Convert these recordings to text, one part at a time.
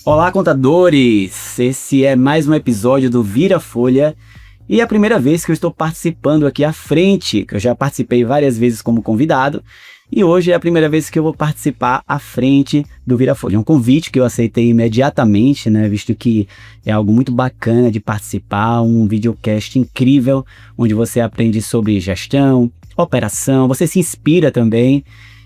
Olá, contadores! Esse é mais um episódio do Vira Folha e é a primeira vez que eu estou participando aqui à frente, que eu já participei várias vezes como convidado e hoje é a primeira vez que eu vou participar à frente do Vira Folha. É um convite que eu aceitei imediatamente, né, visto que é algo muito bacana de participar, um videocast incrível, onde você aprende sobre gestão, operação, você se inspira também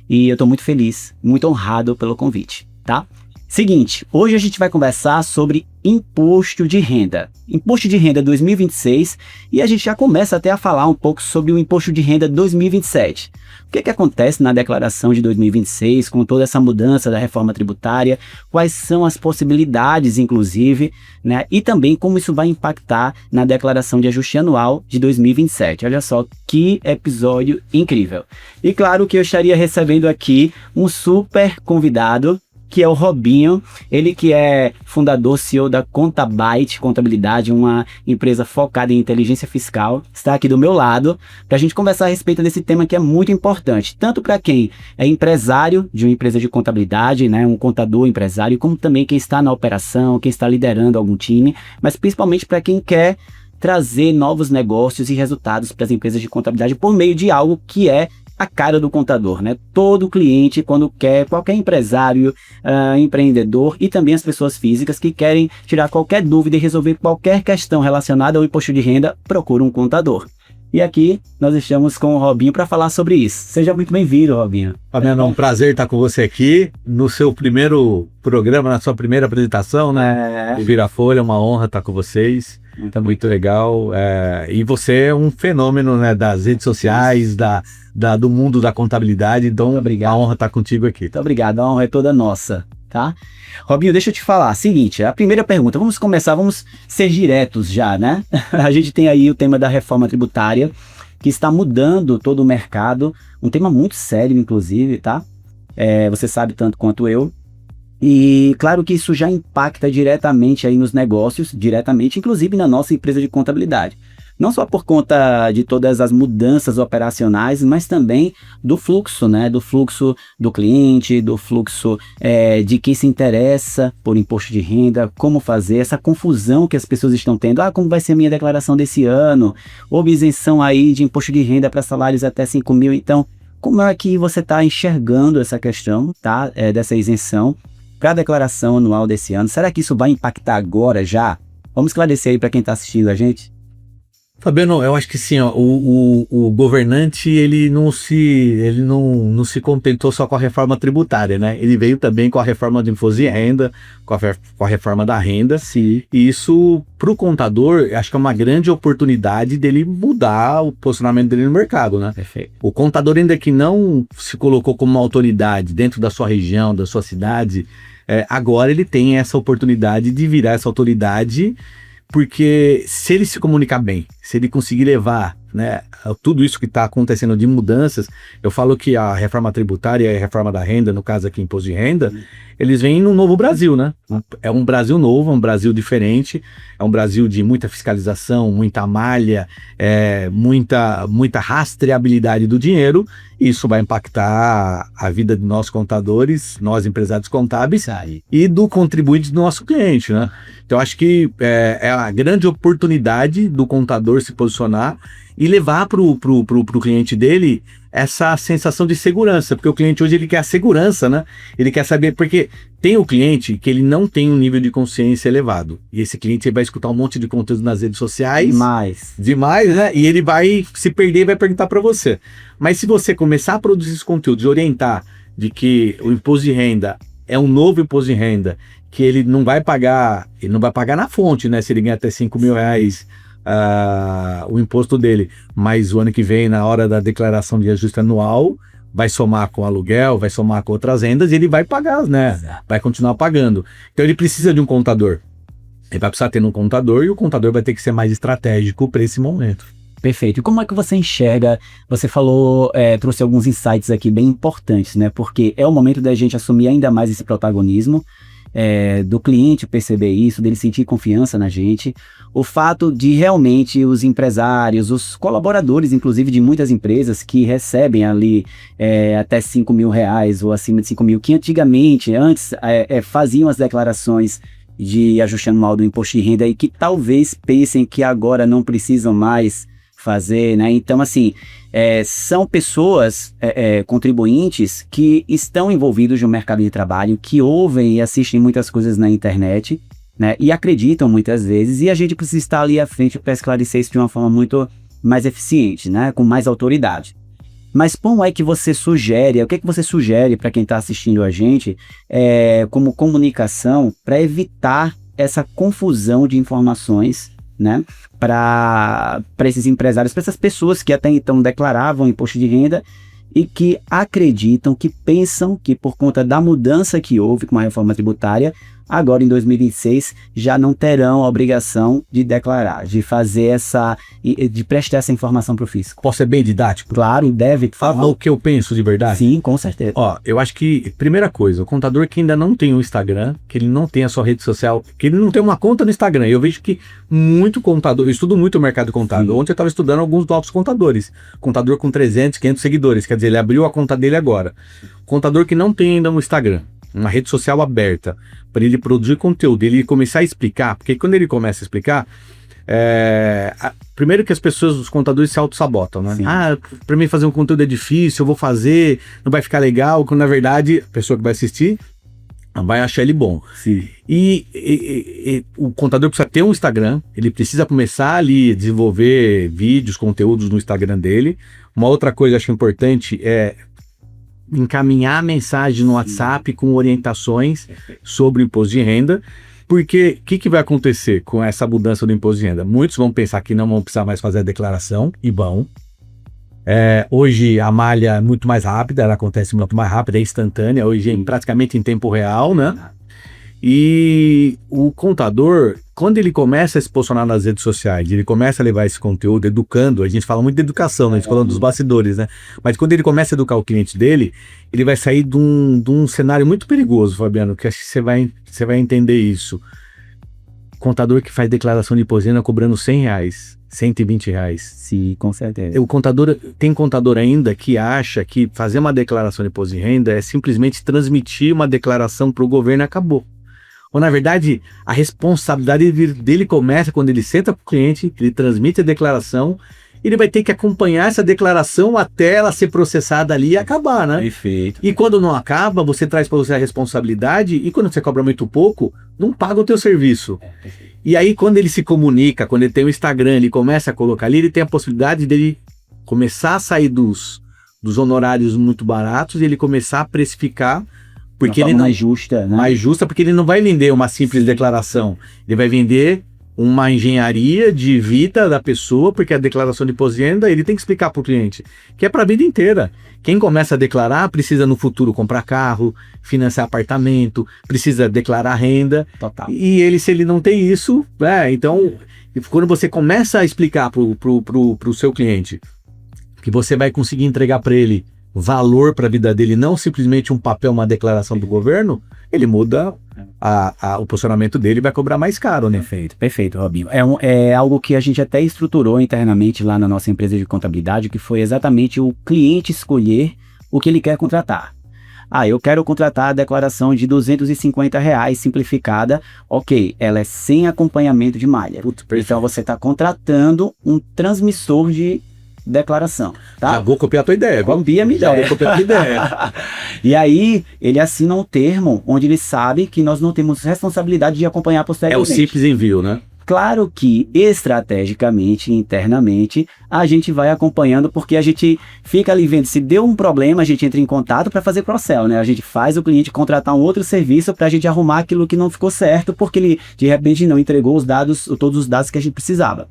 e eu estou muito feliz, muito honrado pelo convite, tá? Seguinte, hoje a gente vai conversar sobre imposto de renda. Imposto de renda 2026 e a gente já começa até a falar um pouco sobre o imposto de renda 2027. O que acontece na declaração de 2026 com toda essa mudança da reforma tributária? Quais são as possibilidades, inclusive, né? E também como isso vai impactar na declaração de ajuste anual de 2027. Olha só que episódio incrível. E claro que eu estaria recebendo aqui um super convidado, que é o Robinho, ele que é fundador, CEO da Contabyte Contabilidade, uma empresa focada em inteligência fiscal, está aqui do meu lado para a gente conversar a respeito desse tema que é muito importante, tanto para quem é empresário de uma empresa de contabilidade, né, um contador empresário, como também quem está na operação, quem está liderando algum time, mas principalmente para quem quer trazer novos negócios e resultados para as empresas de contabilidade por meio de algo que é a cara do contador, né? Todo cliente, quando quer, qualquer empresário, empreendedor e também as pessoas físicas que querem tirar qualquer dúvida e resolver qualquer questão relacionada ao imposto de renda, procura um contador. E aqui nós estamos com o Robinho para falar sobre isso. Seja muito bem-vindo, Robinho. Fabiano, é um prazer estar com você aqui no seu primeiro programa, na sua primeira apresentação, né? Vira Folha, é uma honra estar com vocês. Muito legal. E você é um fenômeno, né, das redes sociais, do mundo da contabilidade, então a honra estar contigo aqui. Muito obrigado, a honra é toda nossa, tá? Robinho, deixa eu te falar, seguinte, a primeira pergunta, vamos ser diretos já, né? A gente tem aí o tema da reforma tributária, que está mudando todo o mercado, um tema muito sério, inclusive, tá? Você sabe tanto quanto eu. E claro que isso já impacta diretamente aí nos negócios, diretamente, inclusive na nossa empresa de contabilidade. Não só por conta de todas as mudanças operacionais, mas também do fluxo, né? Do fluxo do cliente, do fluxo de quem se interessa por imposto de renda, como fazer, essa confusão que as pessoas estão tendo. Como vai ser a minha declaração desse ano? Houve isenção aí de imposto de renda para salários até 5 mil. Então, como é que você está enxergando essa questão, tá? Dessa isenção para a declaração anual desse ano? Será que isso vai impactar agora já? Vamos esclarecer aí para quem está assistindo a gente. Fabiano, eu acho que sim, ó, o governante ele não se contentou só com a reforma tributária, né? Ele veio também com a reforma do imposto de renda, com a reforma da renda. Sim. E isso, para o contador, acho que é uma grande oportunidade dele mudar o posicionamento dele no mercado, né? Perfeito. O contador, ainda que não se colocou como uma autoridade dentro da sua região, da sua cidade, agora ele tem essa oportunidade de virar essa autoridade. Porque se ele se comunicar bem, se ele conseguir levar, né, tudo isso que está acontecendo de mudanças, eu falo que a reforma tributária e a reforma da renda, no caso aqui imposto de renda, eles vêm num novo Brasil, né? É um Brasil novo, é um Brasil diferente, é um Brasil de muita fiscalização, muita malha, muita rastreabilidade do dinheiro. Isso vai impactar a vida de nós contadores, nós empresários contábeis e do contribuinte do nosso cliente, né? Então acho que é a grande oportunidade do contador se posicionar e levar para o cliente dele essa sensação de segurança, porque o cliente hoje ele quer a segurança, né? Ele quer saber, porque tem o cliente que ele não tem um nível de consciência elevado, e esse cliente vai escutar um monte de conteúdo nas redes sociais, demais, né? E ele vai se perder e vai perguntar para você. Mas se você começar a produzir esses conteúdos e orientar de que o imposto de renda é um novo imposto de renda, que ele não vai pagar na fonte, né? Se ele ganhar até 5 mil reais o imposto dele, mas o ano que vem, na hora da declaração de ajuste anual, vai somar com aluguel, vai somar com outras rendas e ele vai pagar, né? Vai continuar pagando. Então ele precisa de um contador. Ele vai precisar ter um contador e o contador vai ter que ser mais estratégico para esse momento. Perfeito. E como é que você enxerga, você falou, trouxe alguns insights aqui bem importantes, né? Porque é o momento da gente assumir ainda mais esse protagonismo. do cliente perceber isso, dele sentir confiança na gente, o fato de realmente os empresários, os colaboradores, inclusive de muitas empresas que recebem ali até R$ 5.000 ou acima de 5 mil, que antigamente, antes, faziam as declarações de ajuste anual do imposto de renda e que talvez pensem que agora não precisam mais fazer, né? Então, assim, são pessoas, contribuintes que estão envolvidos no mercado de trabalho, que ouvem e assistem muitas coisas na internet, né? E acreditam muitas vezes, e a gente precisa estar ali à frente para esclarecer isso de uma forma muito mais eficiente, né? Com mais autoridade. Mas como é que você sugere, o que é que você sugere para quem está assistindo a gente como comunicação para evitar essa confusão de informações, né, para esses empresários, para essas pessoas que até então declaravam imposto de renda e que acreditam, que pensam que por conta da mudança que houve com a reforma tributária, agora em 2026 já não terão a obrigação de declarar, de fazer de prestar essa informação para o fisco. Posso ser bem didático? Claro, deve. Falar o que eu penso de verdade? Sim, com certeza. Ó, eu acho que, primeira coisa, o contador que ainda não tem um Instagram, que ele não tem a sua rede social, que ele não tem uma conta no Instagram. Eu vejo que muito contador, eu estudo muito o mercado contábil. Sim. Ontem eu estava estudando alguns novos contadores. Contador com 300, 500 seguidores, quer dizer, ele abriu a conta dele agora. Contador que não tem ainda um Instagram, uma rede social aberta, para ele produzir conteúdo, ele começar a explicar, porque quando ele começa a explicar, primeiro que as pessoas, os contadores se auto-sabotam, né? Sim. Para mim fazer um conteúdo é difícil, eu vou fazer, não vai ficar legal, quando na verdade a pessoa que vai assistir vai achar ele bom. Sim. E o contador precisa ter um Instagram, ele precisa começar ali a desenvolver vídeos, conteúdos no Instagram dele. Uma outra coisa que eu acho importante é encaminhar mensagem no WhatsApp com orientações sobre o imposto de renda, porque o que vai acontecer com essa mudança do imposto de renda? Muitos vão pensar que não vão precisar mais fazer a declaração, e vão. Hoje a malha é muito mais rápida, ela acontece muito mais rápida, é instantânea, hoje é praticamente em tempo real, né? E o contador, quando ele começa a se posicionar nas redes sociais, ele começa a levar esse conteúdo, educando, a gente fala muito de educação, né? A gente falando dos bastidores, né? Mas quando ele começa a educar o cliente dele, ele vai sair de um cenário muito perigoso, Fabiano, que acho que você vai entender isso. Contador que faz declaração de imposto de renda cobrando R$100, R$120. Sim, com certeza. Tem contador ainda que acha que fazer uma declaração de imposto de renda é simplesmente transmitir uma declaração para o governo e acabou. Ou, na verdade, a responsabilidade dele começa quando ele senta com o cliente, ele transmite a declaração, ele vai ter que acompanhar essa declaração até ela ser processada ali e acabar, né? Perfeito. E quando não acaba, você traz para você a responsabilidade e quando você cobra muito pouco, não paga o teu serviço. E aí, quando ele se comunica, quando ele tem o Instagram, ele começa a colocar ali, ele tem a possibilidade dele começar a sair dos honorários muito baratos e ele começar a precificar. Porque ele não, mais justa, né? Mais justa, porque ele não vai vender uma simples declaração. Ele vai vender uma engenharia de vida da pessoa, porque a declaração de imposto de renda, ele tem que explicar para o cliente, que é para a vida inteira. Quem começa a declarar precisa no futuro comprar carro, financiar apartamento, precisa declarar renda. Total. E se ele não tem isso, então, quando você começa a explicar pro seu cliente que você vai conseguir entregar para ele valor para a vida dele, não simplesmente um papel, uma declaração do governo, ele muda o posicionamento dele e vai cobrar mais caro, né? Perfeito, Robinho. É algo que a gente até estruturou internamente lá na nossa empresa de contabilidade, que foi exatamente o cliente escolher o que ele quer contratar. Eu quero contratar a declaração de R$250 simplificada. Ok, ela é sem acompanhamento de malha. Então você está contratando um transmissor de declaração, tá? Já vou copiar a tua ideia. Copia a minha ideia. Vou copiar a tua ideia. E aí, ele assina um termo onde ele sabe que nós não temos responsabilidade de acompanhar posteriormente. É o simples envio, né? Claro que, estrategicamente, internamente, a gente vai acompanhando, porque a gente fica ali vendo, se deu um problema, a gente entra em contato para fazer cross-sell, né? A gente faz o cliente contratar um outro serviço para a gente arrumar aquilo que não ficou certo, porque ele, de repente, não entregou todos os dados que a gente precisava.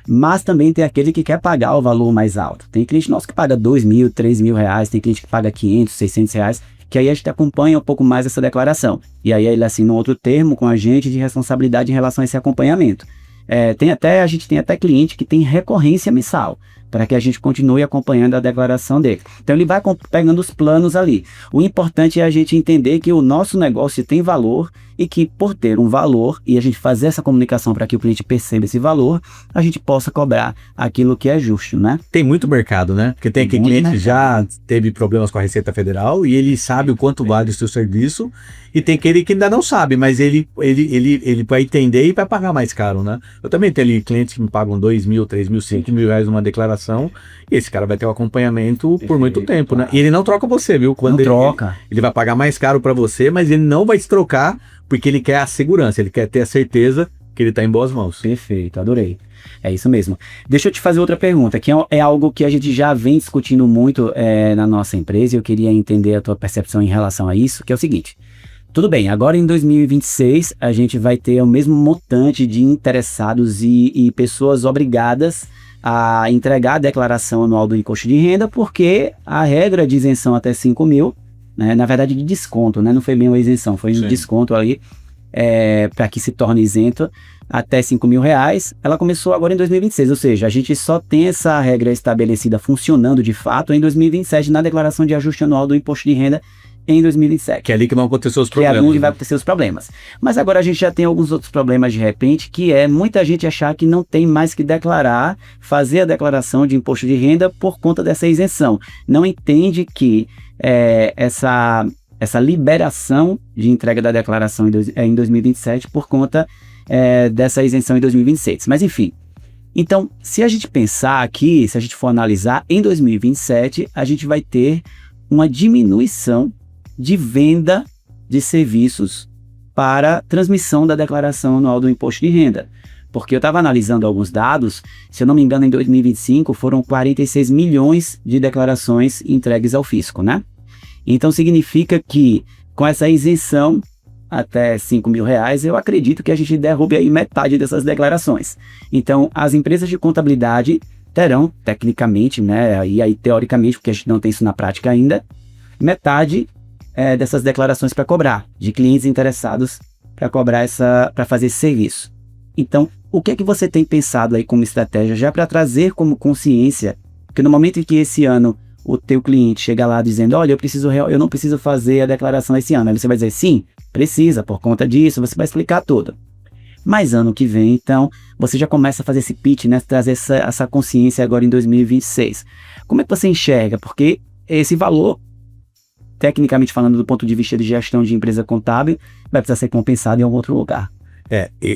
Mas também tem aquele que quer pagar o valor mais alto. Tem cliente nosso que paga R$2.000, R$3.000, tem cliente que paga R$500, R$600, que aí a gente acompanha um pouco mais essa declaração. E aí ele assina um outro termo com a gente de responsabilidade em relação a esse acompanhamento. A gente tem até cliente que tem recorrência mensal, para que a gente continue acompanhando a declaração dele. Então ele vai pegando os planos ali. O importante é a gente entender que o nosso negócio tem valor e que por ter um valor e a gente fazer essa comunicação para que o cliente perceba esse valor, a gente possa cobrar aquilo que é justo, né? Tem muito mercado, né? Porque tem aquele cliente que já teve problemas com a Receita Federal e ele sabe o quanto vale o seu serviço, e tem aquele que ainda não sabe, mas ele vai entender e vai pagar mais caro, né? Eu também tenho ali clientes que me pagam 2 mil, 3 mil, 5 mil reais numa declaração, e esse cara vai ter um acompanhamento por muito tempo, né? E ele não troca você, viu? Quando não troca. Ele vai pagar mais caro para você, mas ele não vai te trocar porque ele quer a segurança, ele quer ter a certeza que ele está em boas mãos. Perfeito, adorei. É isso mesmo. Deixa eu te fazer outra pergunta, que é algo que a gente já vem discutindo muito na nossa empresa, e eu queria entender a tua percepção em relação a isso, que é o seguinte. Tudo bem, agora em 2026 a gente vai ter o mesmo montante de interessados e pessoas obrigadas a entregar a declaração anual do imposto de renda, porque a regra de isenção até 5 mil, né, na verdade de desconto, né, não foi bem uma isenção, foi um desconto ali para que se torne isento até 5 mil reais, ela começou agora em 2026, ou seja, a gente só tem essa regra estabelecida funcionando de fato em 2027 na declaração de ajuste anual do imposto de renda em 2027. Que é ali que vão acontecer os problemas. Que é onde vai acontecer os problemas. Mas agora a gente já tem alguns outros problemas de repente, que é muita gente achar que não tem mais que declarar, fazer a declaração de imposto de renda por conta dessa isenção. Não entende que essa liberação de entrega da declaração em 2027 por conta dessa isenção em 2026. Mas enfim, então se a gente pensar aqui, se a gente for analisar, em 2027 a gente vai ter uma diminuição de venda de serviços para transmissão da declaração anual do imposto de renda. Porque eu estava analisando alguns dados, se eu não me engano, em 2025 foram 46 milhões de declarações entregues ao fisco, né? Então significa que com essa isenção até 5 mil reais, eu acredito que a gente derrube aí metade dessas declarações. Então as empresas de contabilidade terão, tecnicamente, né, e aí teoricamente, porque a gente não tem isso na prática ainda, metade dessas declarações para cobrar, de clientes interessados para cobrar para fazer esse serviço. Então, o que é que você tem pensado aí como estratégia já para trazer como consciência que no momento em que esse ano o teu cliente chega lá dizendo, olha, eu não preciso fazer a declaração esse ano, aí você vai dizer, sim, precisa, por conta disso, você vai explicar tudo. Mas ano que vem, então, você já começa a fazer esse pitch, né, trazer essa consciência agora em 2026. Como é que você enxerga? Porque esse valor, tecnicamente falando do ponto de vista de gestão de empresa contábil, vai precisar ser compensado em algum outro lugar.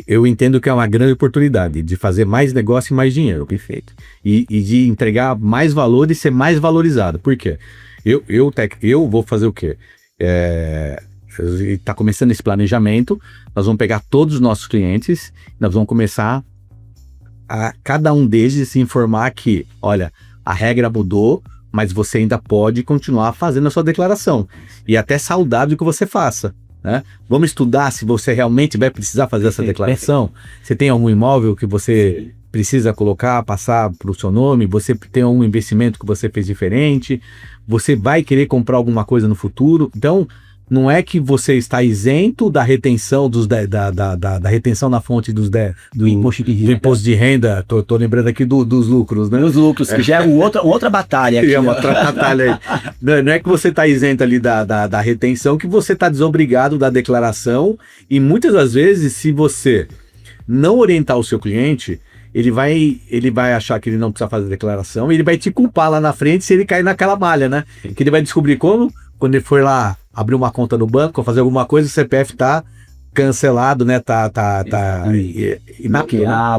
Eu entendo que é uma grande oportunidade de fazer mais negócio e mais dinheiro. Perfeito. E de entregar mais valor e ser mais valorizado. Por quê? Eu vou fazer o quê? Está começando esse planejamento, nós vamos pegar todos os nossos clientes, nós vamos começar a cada um deles se informar que, olha, a regra mudou, mas você ainda pode continuar fazendo a sua declaração. E até saudável que você faça. Né? Vamos estudar se você realmente vai precisar fazer essa declaração. Você tem algum imóvel que você precisa colocar, passar para o seu nome, você tem algum investimento que você fez diferente, você vai querer comprar alguma coisa no futuro. Então, não é que você está isento da retenção da retenção na fonte do imposto de renda. Tô lembrando aqui dos lucros, né? Dos lucros, que já é outra batalha aqui. É uma outra batalha aí. Não é que você está isento ali da retenção, que você está desobrigado da declaração, e muitas das vezes, se você não orientar o seu cliente, ele vai achar que ele não precisa fazer a declaração, e ele vai te culpar lá na frente se ele cair naquela malha, né? Que ele vai descobrir quando ele for lá abrir uma conta no banco ou fazer alguma coisa, o CPF tá cancelado, né? Tá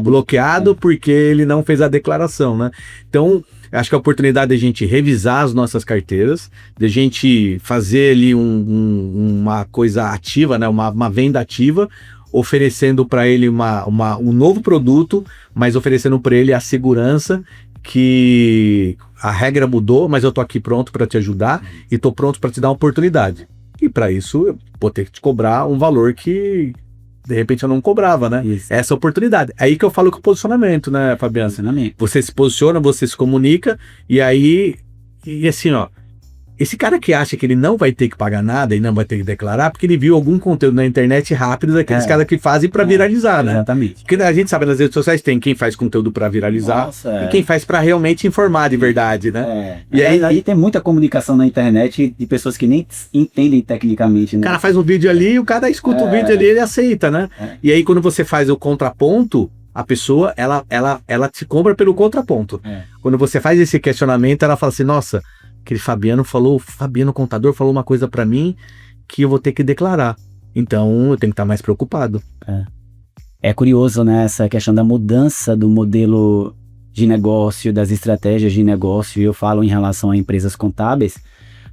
bloqueado porque ele não fez a declaração, né? Então, acho que é a oportunidade de a gente revisar as nossas carteiras, de a gente fazer ali uma coisa ativa, né? Uma venda ativa, oferecendo para ele um novo produto, mas oferecendo para ele a segurança que a regra mudou, mas eu tô aqui pronto para te ajudar e tô pronto para te dar uma oportunidade. E para isso eu vou ter que te cobrar um valor que de repente eu não cobrava, né? Isso. Essa oportunidade. É aí que eu falo com o posicionamento, né, Fabiano? Você se posiciona, você se comunica, e aí, e assim, ó, Esse cara que acha que ele não vai ter que pagar nada e não vai ter que declarar, porque ele viu algum conteúdo na internet rápido daqueles caras que fazem para viralizar, né? Exatamente. Porque a gente sabe, nas redes sociais tem quem faz conteúdo para viralizar e quem faz para realmente informar de verdade, né? E aí tem muita comunicação na internet de pessoas que nem entendem tecnicamente, né? O cara faz um vídeo ali, o cara escuta o vídeo ali, ele aceita, né? E aí quando você faz o contraponto, a pessoa, ela te compra pelo contraponto. Quando você faz esse questionamento, ela fala assim, nossa, aquele Fabiano contador falou uma coisa para mim que eu vou ter que declarar. Então eu tenho que estar mais preocupado. É curioso, né, essa questão da mudança do modelo de negócio, das estratégias de negócio, eu falo em relação a empresas contábeis,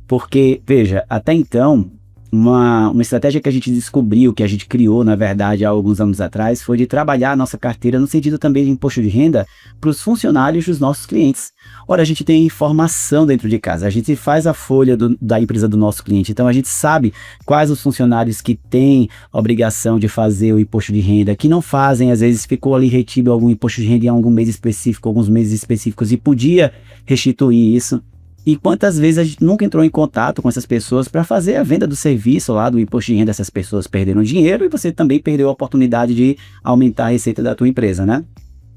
porque, veja, até então, uma estratégia que a gente descobriu, que a gente criou, na verdade, há alguns anos atrás, foi de trabalhar a nossa carteira no sentido também de imposto de renda para os funcionários dos nossos clientes. Ora, a gente tem informação dentro de casa, a gente faz a folha da empresa do nosso cliente, então a gente sabe quais os funcionários que têm obrigação de fazer o imposto de renda, que não fazem, às vezes ficou ali retido algum imposto de renda em algum mês específico, alguns meses específicos, e podia restituir isso. E quantas vezes a gente nunca entrou em contato com essas pessoas para fazer a venda do serviço lá do imposto de renda, essas pessoas perderam dinheiro e você também perdeu a oportunidade de aumentar a receita da tua empresa, né?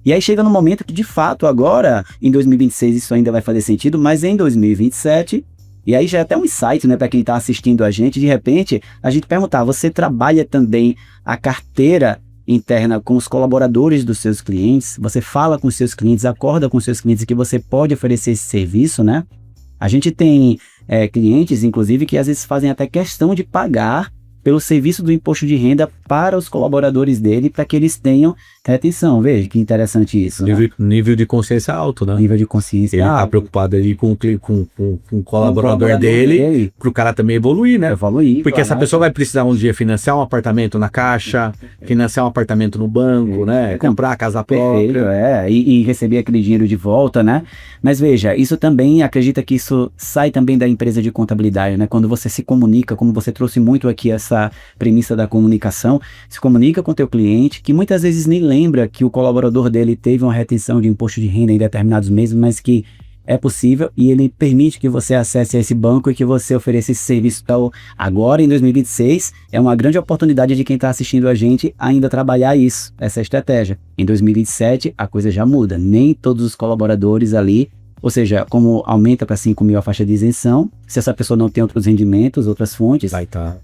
E aí chega no momento que de fato agora, em 2026 isso ainda vai fazer sentido, mas em 2027, e aí já é até um insight, né, para quem está assistindo a gente, de repente a gente perguntar, você trabalha também a carteira interna com os colaboradores dos seus clientes? Você fala com os seus clientes, acorda com os seus clientes que você pode oferecer esse serviço, né? A gente tem clientes, inclusive, que às vezes fazem até questão de pagar pelo serviço do imposto de renda para os colaboradores dele, para que eles tenham retenção. Veja que interessante isso. Nível de consciência alto, né? Nível de consciência Ele tá preocupado ali com o colaborador dele, para o cara também evoluir, né? Porque essa pessoa vai precisar um dia financiar um apartamento na Caixa, financiar um apartamento no banco, né? Comprar a casa própria. E receber aquele dinheiro de volta, né? Mas veja, isso também, acredita que isso sai também da empresa de contabilidade, né? Quando você se comunica, como você trouxe muito aqui essa premissa da comunicação, se comunica com o teu cliente, que muitas vezes nem lembra que o colaborador dele teve uma retenção de imposto de renda em determinados meses, mas que é possível e ele permite que você acesse esse banco e que você ofereça esse serviço. Então, agora em 2026, é uma grande oportunidade de quem está assistindo a gente ainda trabalhar isso, essa estratégia. Em 2027, a coisa já muda. Nem todos os colaboradores ali, ou seja, como aumenta para 5 mil a faixa de isenção, se essa pessoa não tem outros rendimentos, outras fontes,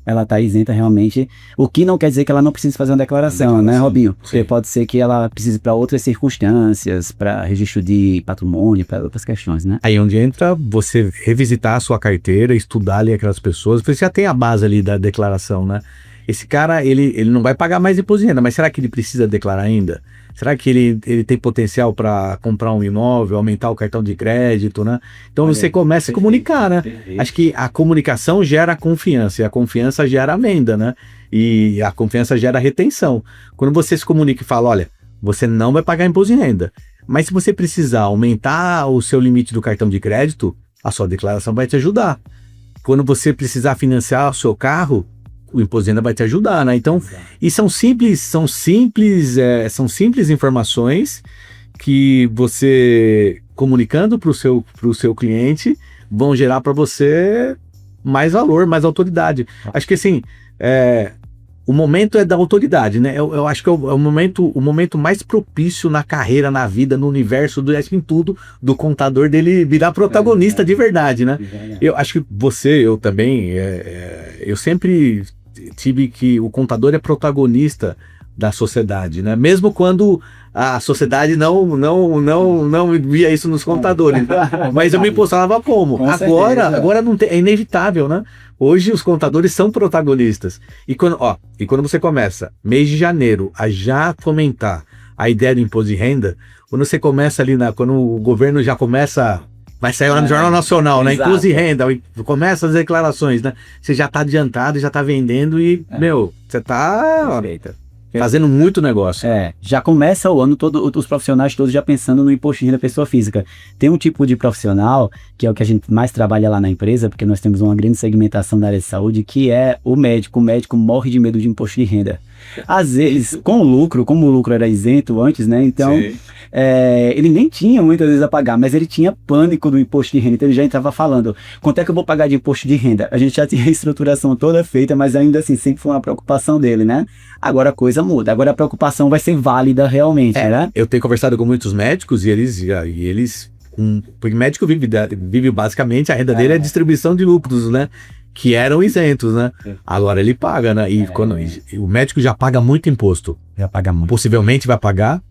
ela está isenta realmente, o que não quer dizer que ela não precise fazer uma declaração, né, Robinho? Porque pode ser que ela precise para outras circunstâncias, para registro de patrimônio, para outras questões, né? Aí onde entra você revisitar a sua carteira, estudar ali aquelas pessoas, você já tem a base ali da declaração, né? Esse cara, ele não vai pagar mais imposto de renda, mas será que ele precisa declarar ainda? Será que ele tem potencial para comprar um imóvel, aumentar o cartão de crédito, né? Então você começa a comunicar, né? Acho que a comunicação gera confiança, e a confiança gera venda, né? E a confiança gera retenção. Quando você se comunica e fala, olha, você não vai pagar imposto de renda, mas se você precisar aumentar o seu limite do cartão de crédito, a sua declaração vai te ajudar. Quando você precisar financiar o seu carro, o imposto de renda vai te ajudar, né? Então, e são simples informações que você, comunicando para o seu cliente, vão gerar para você mais valor, mais autoridade. Acho que assim, o momento é da autoridade, né? Eu acho que é o momento mais propício na carreira, na vida, no universo, acho que em tudo, do contador dele virar protagonista de verdade, né? Eu acho que eu também, eu sempre tive que o contador é protagonista da sociedade, né? Mesmo quando a sociedade não via isso nos contadores, mas eu me postava como? Agora não tem, é inevitável, né? Hoje os contadores são protagonistas. E quando você começa, mês de janeiro, a já fomentar a ideia do imposto de renda, quando você começa ali, quando o governo já começa, vai sair lá no Jornal Nacional, né? Imposto de renda, começa as declarações, né? Você já está adiantado, já está vendendo e, você está fazendo muito negócio. Já começa o ano todo, os profissionais todos já pensando no imposto de renda pessoa física. Tem um tipo de profissional, que é o que a gente mais trabalha lá na empresa, porque nós temos uma grande segmentação da área de saúde, que é o médico. O médico morre de medo de imposto de renda. Às vezes, com o lucro, como o lucro era isento antes, né? Então, Sim. ele nem tinha muitas vezes a pagar, mas ele tinha pânico do imposto de renda. Então, ele já estava falando, quanto é que eu vou pagar de imposto de renda? A gente já tinha a estruturação toda feita, mas ainda assim, sempre foi uma preocupação dele, né? Agora a coisa muda. Agora a preocupação vai ser válida realmente, né? Eu tenho conversado com muitos médicos e eles porque médico vive basicamente, a renda dele é a distribuição de lucros, né? Que eram isentos, né? Agora ele paga, né? E o médico já paga muito imposto. Já paga muito. Possivelmente vai pagar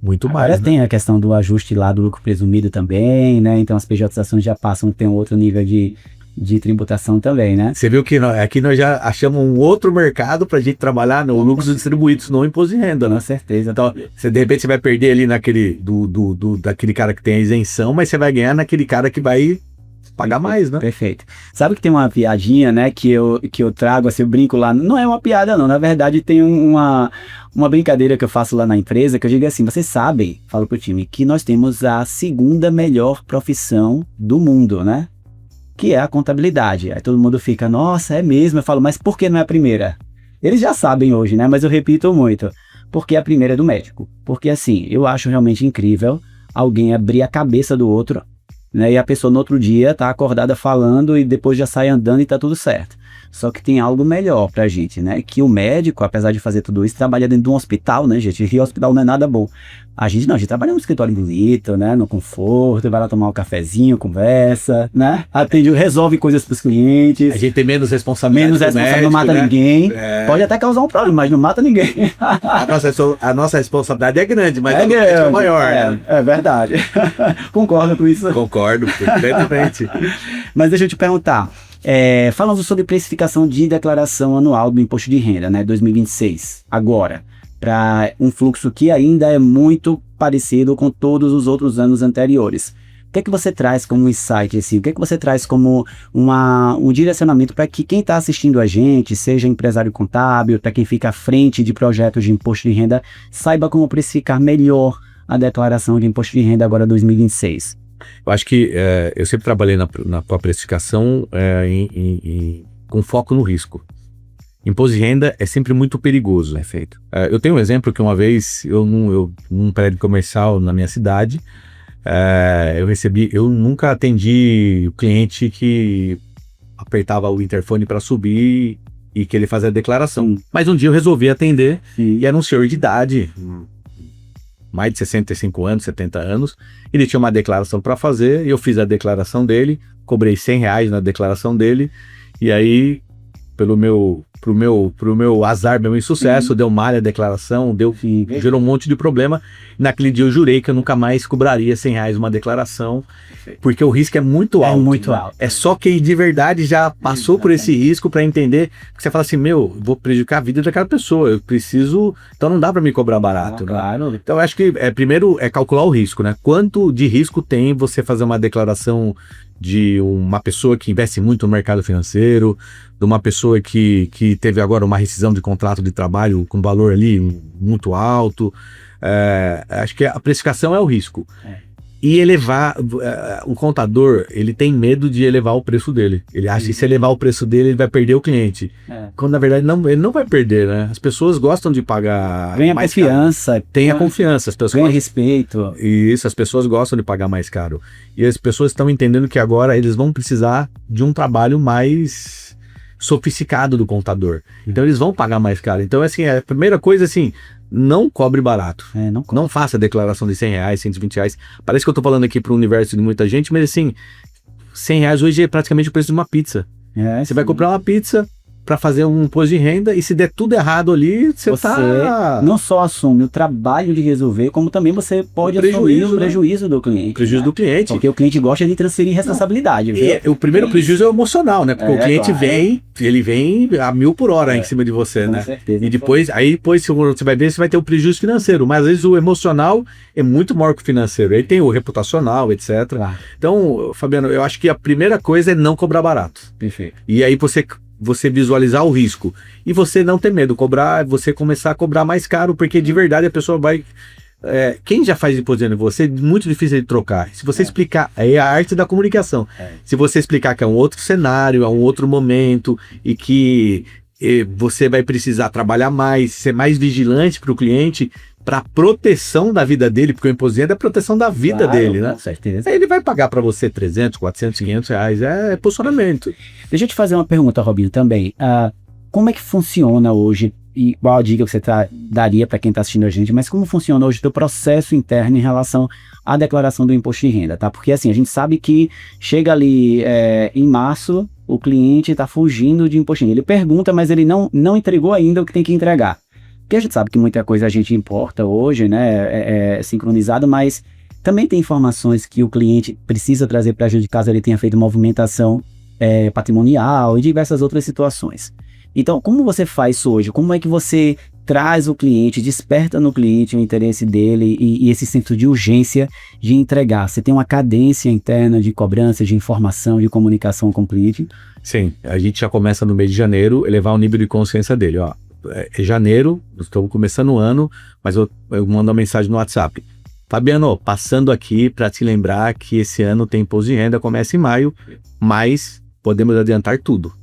muito Agora mais. tem a questão do ajuste lá do lucro presumido também, né? Então as pejotizações já passam a ter um outro nível de tributação também, né? Você viu que aqui nós já achamos um outro mercado pra gente trabalhar no lucros distribuídos, no imposto de renda, né? Com certeza. Então, de repente você vai perder ali naquele daquele cara que tem a isenção, mas você vai ganhar naquele cara que vai pagar mais, né? Perfeito. Sabe que tem uma piadinha, né, que eu trago, assim, eu brinco lá, não é uma piada não, na verdade tem uma brincadeira que eu faço lá na empresa, que eu digo assim, vocês sabem, falo pro time, que nós temos a segunda melhor profissão do mundo, né? Que é a contabilidade. Aí todo mundo fica, nossa, é mesmo? Eu falo, mas por que não é a primeira? Eles já sabem hoje, né? Mas eu repito muito. Porque a primeira é do médico. Porque assim, eu acho realmente incrível alguém abrir a cabeça do outro, né? E a pessoa no outro dia tá acordada falando e depois já sai andando e tá tudo certo. Só que tem algo melhor pra gente, né? Que o médico, apesar de fazer tudo isso, trabalha dentro de um hospital, né, gente? E o hospital não é nada bom. A gente não, a gente trabalha no escritório bonito, né? No conforto, vai lá tomar um cafezinho, conversa, né? Atende, resolve coisas pros clientes. A gente tem menos responsabilidade. Menos responsável, não mata ninguém. Pode até causar um problema, mas não mata ninguém. A nossa responsabilidade é grande, mas é maior. Né? É verdade. Concordo com isso. Concordo, perfeitamente. Mas deixa eu te perguntar. Falando sobre precificação de declaração anual do imposto de renda, né, 2026, agora, para um fluxo que ainda é muito parecido com todos os outros anos anteriores. O que é que você traz como insight, assim? O que é que você traz como um direcionamento para que quem está assistindo a gente, seja empresário contábil, para quem fica à frente de projetos de imposto de renda, saiba como precificar melhor a declaração de imposto de renda agora 2026? Eu acho que eu sempre trabalhei na precificação com foco no risco. Imposto de renda é sempre muito perigoso. Perfeito. Eu tenho um exemplo que uma vez, num prédio comercial na minha cidade, eu nunca atendi o cliente que apertava o interfone para subir e que ele fazia a declaração. Mas um dia eu resolvi atender e era um senhor de idade, mais de 65 anos, 70 anos, ele tinha uma declaração para fazer, e eu fiz a declaração dele, cobrei R$100 na declaração dele, e aí, pro meu azar, meu insucesso, deu malha a declaração, gerou um monte de problema. Naquele dia eu jurei que eu nunca mais cobraria R$100 uma declaração, porque o risco é muito alto. É muito alto. É só quem de verdade já passou por esse risco para entender, que você fala assim, vou prejudicar a vida daquela pessoa, eu preciso, então não dá para me cobrar barato. Claro. Né? Então eu acho que primeiro é calcular o risco, né? Quanto de risco tem você fazer uma declaração de uma pessoa que investe muito no mercado financeiro, de uma pessoa que teve agora uma rescisão de contrato de trabalho com valor ali muito alto. Acho que a precificação é o risco. E elevar, o contador, ele tem medo de elevar o preço dele. Ele acha que se elevar o preço dele, ele vai perder o cliente. Quando na verdade ele não vai perder, né? As pessoas gostam de pagar ganha mais confiança. Caro. Tem a confiança. As pessoas ganha respeito. Isso, as pessoas gostam de pagar mais caro. E as pessoas estão entendendo que agora eles vão precisar de um trabalho mais sofisticado do contador. Então eles vão pagar mais caro. Então, assim, a primeira coisa, assim, não cobre barato. Não faça declaração de R$100, R$120. Parece que eu tô falando aqui para o universo de muita gente, mas assim, R$100 hoje é praticamente o preço de uma pizza. Você vai comprar uma pizza para fazer um imposto de renda e se der tudo errado ali, você não só assume o trabalho de resolver, como também você pode assumir o prejuízo do cliente. Prejuízo do cliente. Porque o cliente gosta de transferir responsabilidade. E o primeiro prejuízo é o emocional, né? Porque o cliente vem a 1000 por hora em cima de você, né? Certeza, e depois se você vai ver, você vai ter o prejuízo financeiro, mas às vezes o emocional é muito maior que o financeiro. Aí tem o reputacional, etc. Então, Fabiano, eu acho que a primeira coisa é não cobrar barato. Perfeito. E aí você visualizar o risco e você não ter medo, você começar a cobrar mais caro, porque de verdade a pessoa vai... quem já faz imposto de renda, você é muito difícil de trocar. Se você explicar, é a arte da comunicação. Se você explicar que é um outro cenário, é um outro momento e que você vai precisar trabalhar mais, ser mais vigilante para o cliente, para proteção da vida dele, porque o imposto de renda é proteção da vida dele, né? Com certeza. Aí ele vai pagar para você 300, 400, 500 reais, é posicionamento. Deixa eu te fazer uma pergunta, Robinho, também. Como é que funciona hoje, e qual a dica que você daria para quem está assistindo a gente, mas como funciona hoje o teu processo interno em relação à declaração do imposto de renda, tá? Porque assim, a gente sabe que chega ali em março, o cliente está fugindo de imposto de renda. Ele pergunta, mas ele não entregou ainda o que tem que entregar. Porque a gente sabe que muita coisa a gente importa hoje, né, é sincronizado, mas também tem informações que o cliente precisa trazer para a gente caso ele tenha feito movimentação patrimonial e diversas outras situações. Então, como você faz isso hoje? Como é que você traz o cliente, desperta no cliente o interesse dele e esse senso de urgência de entregar? Você tem uma cadência interna de cobrança, de informação, de comunicação com o cliente? Sim, a gente já começa no mês de janeiro, elevar o nível de consciência dele, ó. É janeiro, estou começando o ano, mas eu mando uma mensagem no WhatsApp. Fabiano, passando aqui para te lembrar que esse ano tem imposto de renda, começa em maio, mas podemos adiantar tudo.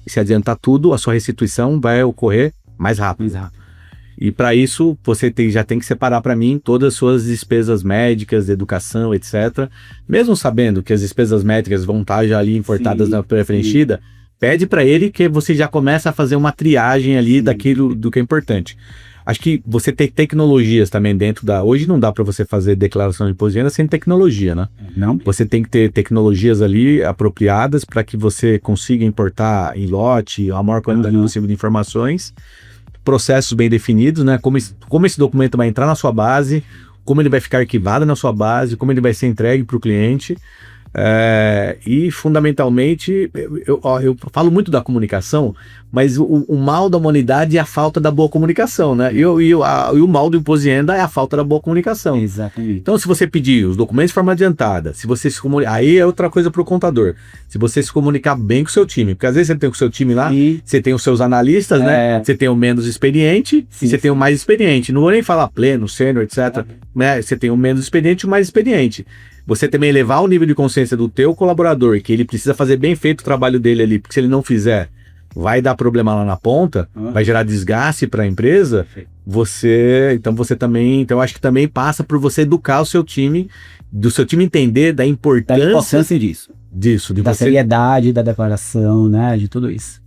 E se adiantar tudo, a sua restituição vai ocorrer mais rápido. E para isso, você já tem que separar para mim todas as suas despesas médicas, de educação, etc. Mesmo sabendo que as despesas médicas vão estar já ali importadas na pré-preenchida, pede para ele que você já começa a fazer uma triagem ali daquilo do que é importante. Acho que você tem tecnologias também dentro da... Hoje não dá para você fazer declaração de imposto de renda sem tecnologia, né? Não. Você tem que ter tecnologias ali apropriadas para que você consiga importar em lote a maior quantidade possível de informações, processos bem definidos, né? Como esse documento vai entrar na sua base, como ele vai ficar arquivado na sua base, como ele vai ser entregue para o cliente. E fundamentalmente eu falo muito da comunicação, mas o mal da humanidade é a falta da boa comunicação, né? E o mal do imposto de renda é a falta da boa comunicação. Exatamente. Então, se você pedir os documentos de forma adiantada, se você se comunicar, aí é outra coisa para o contador. Se você se comunicar bem com o seu time, porque às vezes você tem com o seu time lá, você tem os seus analistas, né? Você tem o menos experiente e você tem o mais experiente. Não vou nem falar pleno, sênior, etc. Né? Você tem o menos experiente e o mais experiente. Você também elevar o nível de consciência do teu colaborador, que ele precisa fazer bem feito o trabalho dele ali, porque se ele não fizer, vai dar problema lá na ponta, vai gerar desgaste para a empresa. Então acho que também passa por você educar o seu time, do seu time entender da importância disso, da seriedade da declaração, né, de tudo isso.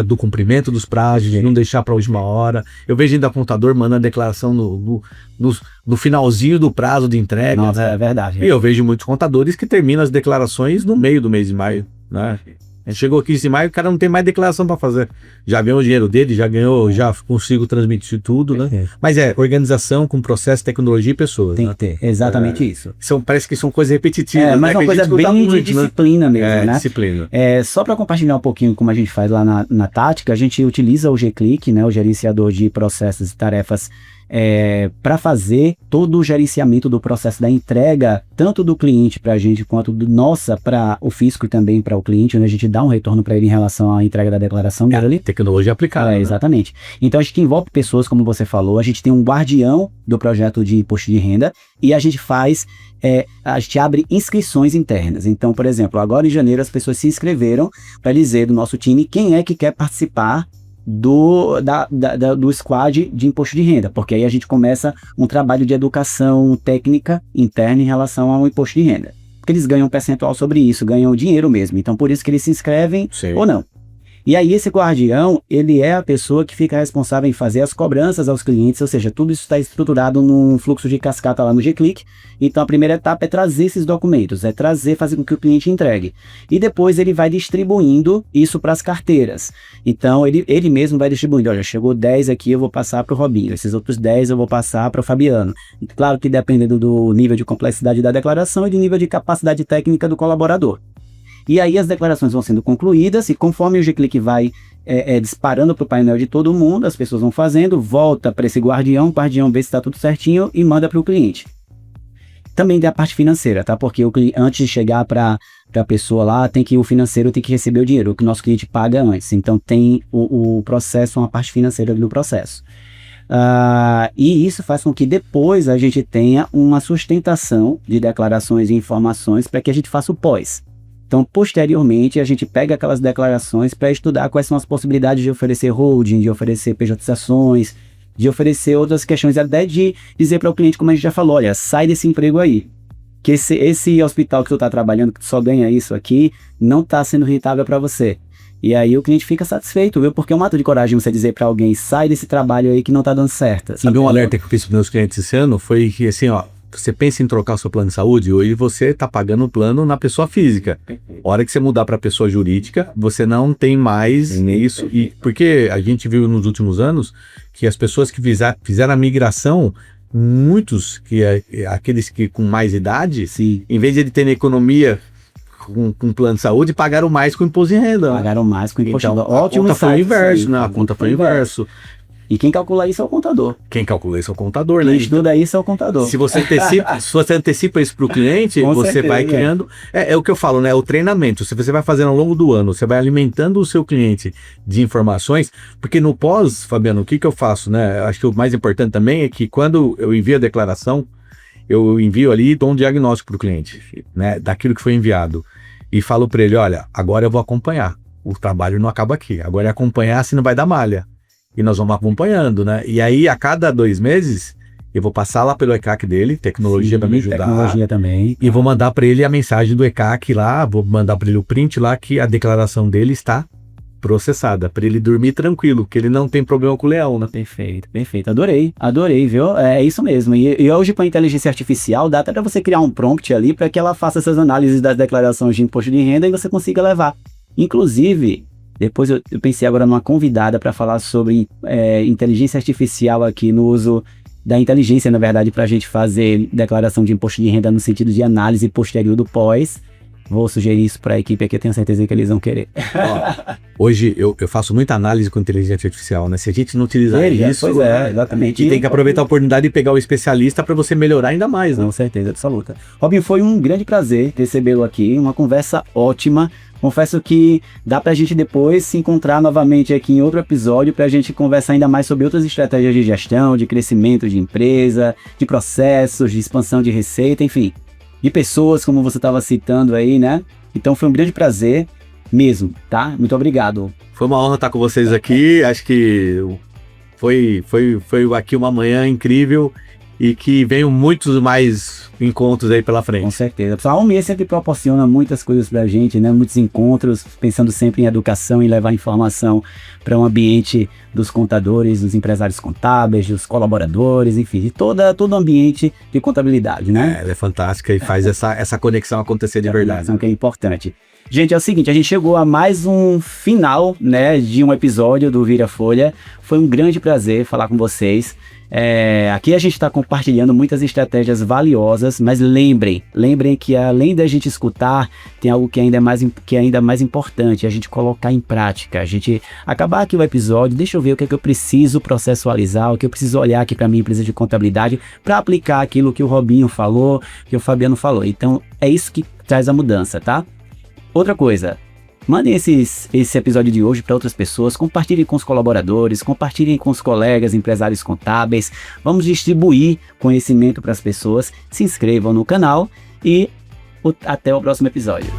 Do cumprimento dos prazos, de não deixar para a última hora. Eu vejo ainda contador mandando a declaração no finalzinho do prazo de entrega. Nossa, né? É verdade. E eu vejo muitos contadores que terminam as declarações no meio do mês de maio, né? Chegou 15 de maio, o cara não tem mais declaração para fazer. Já ganhou o dinheiro dele, já consigo transmitir tudo, né? Mas organização com processo, tecnologia e pessoas. Tem que ter, exatamente isso. Parece que são coisas repetitivas. Mas é uma coisa bem de disciplina mesmo, né? Disciplina. Só para compartilhar um pouquinho como a gente faz lá na tática, a gente utiliza o G-Click, né, o gerenciador de processos e tarefas, para fazer todo o gerenciamento do processo da entrega, tanto do cliente para a gente, quanto para o fisco e também para o cliente, onde a gente dá um retorno para ele em relação à entrega da declaração dele. Tecnologia aplicada. Né? Exatamente. Então a gente envolve pessoas, como você falou, a gente tem um guardião do projeto de imposto de renda e a gente a gente abre inscrições internas. Então, por exemplo, agora em janeiro as pessoas se inscreveram para dizer do nosso time quem é que quer participar do squad de imposto de renda, porque aí a gente começa um trabalho de educação técnica interna em relação ao imposto de renda, porque eles ganham um percentual sobre isso, ganham dinheiro mesmo, então por isso que eles se inscrevem ou não. E aí esse guardião, ele é a pessoa que fica responsável em fazer as cobranças aos clientes, ou seja, tudo isso está estruturado num fluxo de cascata lá no G-Click. Então a primeira etapa é trazer esses documentos, fazer com que o cliente entregue. E depois ele vai distribuindo isso para as carteiras. Então ele mesmo vai distribuindo, olha, chegou 10 aqui, eu vou passar para o Robinho, esses outros 10 eu vou passar para o Fabiano. E claro que dependendo do nível de complexidade da declaração e do nível de capacidade técnica do colaborador. E aí as declarações vão sendo concluídas e conforme o G-Click vai disparando para o painel de todo mundo, as pessoas vão fazendo, volta para esse guardião, o guardião vê se está tudo certinho e manda para o cliente. Também tem a parte financeira, tá? Porque antes de chegar para a pessoa lá, o financeiro tem que receber o dinheiro, o que o nosso cliente paga antes. Então tem o processo, uma parte financeira do processo. E isso faz com que depois a gente tenha uma sustentação de declarações e informações para que a gente faça o pós. Então, posteriormente, a gente pega aquelas declarações para estudar quais são as possibilidades de oferecer holding, de oferecer pejotizações, de oferecer outras questões, até de dizer para o cliente, como a gente já falou, olha, sai desse emprego aí, que esse hospital que tu está trabalhando, que tu só ganha isso aqui, não está sendo rentável para você. E aí o cliente fica satisfeito, viu? Porque é um ato de coragem você dizer para alguém, sai desse trabalho aí que não está dando certo. Sabe um alerta que eu fiz para meus clientes esse ano? Foi que assim, ó, você pensa em trocar o seu plano de saúde, hoje você está pagando o plano na pessoa física. A hora que você mudar para a pessoa jurídica, você não tem mais isso. E porque a gente viu nos últimos anos que as pessoas que fizeram a migração, muitos, aqueles que com mais idade, sim, em vez de ele ter economia com plano de saúde, pagaram mais com imposto de renda. Pagaram mais com imposto de renda. Ótimo, a conta foi o inverso, né? A conta foi o inverso. E quem calcula isso é o contador. Quem calcula isso é o contador, né? Quem estuda isso é o contador. Se você antecipa isso para o cliente, você certeza, vai criando... É o que eu falo, né? O treinamento. Se você vai fazendo ao longo do ano, você vai alimentando o seu cliente de informações, porque no pós, Fabiano, o que eu faço, né? Acho que o mais importante também é que quando eu envio a declaração, eu envio ali e dou um diagnóstico para o cliente, né? Daquilo que foi enviado. E falo para ele, olha, agora eu vou acompanhar. O trabalho não acaba aqui. Agora é acompanhar, se não vai dar malha. E nós vamos acompanhando, né? E aí, a cada 2 meses, eu vou passar lá pelo ECAC dele, tecnologia para me ajudar. Tecnologia também. E vou mandar para ele a mensagem do ECAC lá, vou mandar para ele o print lá, que a declaração dele está processada, para ele dormir tranquilo, que ele não tem problema com o leão, né? Perfeito, perfeito. Adorei, viu? É isso mesmo. E hoje, com a inteligência artificial, dá até para você criar um prompt ali para que ela faça essas análises das declarações de imposto de renda e você consiga levar. Inclusive, depois eu pensei agora numa convidada para falar sobre inteligência artificial aqui no uso da inteligência, na verdade, para a gente fazer declaração de imposto de renda no sentido de análise posterior do pós. Vou sugerir isso para a equipe aqui, eu tenho certeza que eles vão querer. Ó, hoje eu faço muita análise com inteligência artificial, né? Se a gente não utilizar isso, pois exatamente. E tem que aproveitar a oportunidade de pegar o especialista para você melhorar ainda mais, né? Com certeza, absoluta. Robinho, foi um grande prazer recebê-lo aqui, uma conversa ótima. Confesso que dá pra gente depois se encontrar novamente aqui em outro episódio pra gente conversar ainda mais sobre outras estratégias de gestão, de crescimento de empresa, de processos, de expansão de receita, enfim, de pessoas, como você estava citando aí, né? Então foi um grande prazer mesmo, tá? Muito obrigado. Foi uma honra estar com vocês aqui, acho que foi aqui uma manhã incrível e que venham muitos mais encontros aí pela frente. Com certeza. A Almir sempre proporciona muitas coisas pra gente, né? Muitos encontros, pensando sempre em educação e levar informação para um ambiente dos contadores, dos empresários contábeis, dos colaboradores, enfim, de todo o ambiente de contabilidade, né? Ela é fantástica e faz essa conexão acontecer de verdade. Conexão que é importante. Gente, é o seguinte, a gente chegou a mais um final, né, de um episódio do Vira Folha. Foi um grande prazer falar com vocês. Aqui a gente está compartilhando muitas estratégias valiosas, mas lembrem que além da gente escutar, tem algo que é ainda mais importante, a gente colocar em prática. A gente acabar aqui o episódio, deixa eu ver o que é que eu preciso processualizar, o que eu preciso olhar aqui para minha empresa de contabilidade para aplicar aquilo que o Robinho falou, que o Fabiano falou. Então é isso que traz a mudança, tá? Outra coisa, mandem esse episódio de hoje para outras pessoas, compartilhem com os colaboradores, compartilhem com os colegas, empresários contábeis, vamos distribuir conhecimento para as pessoas, se inscrevam no canal e até o próximo episódio.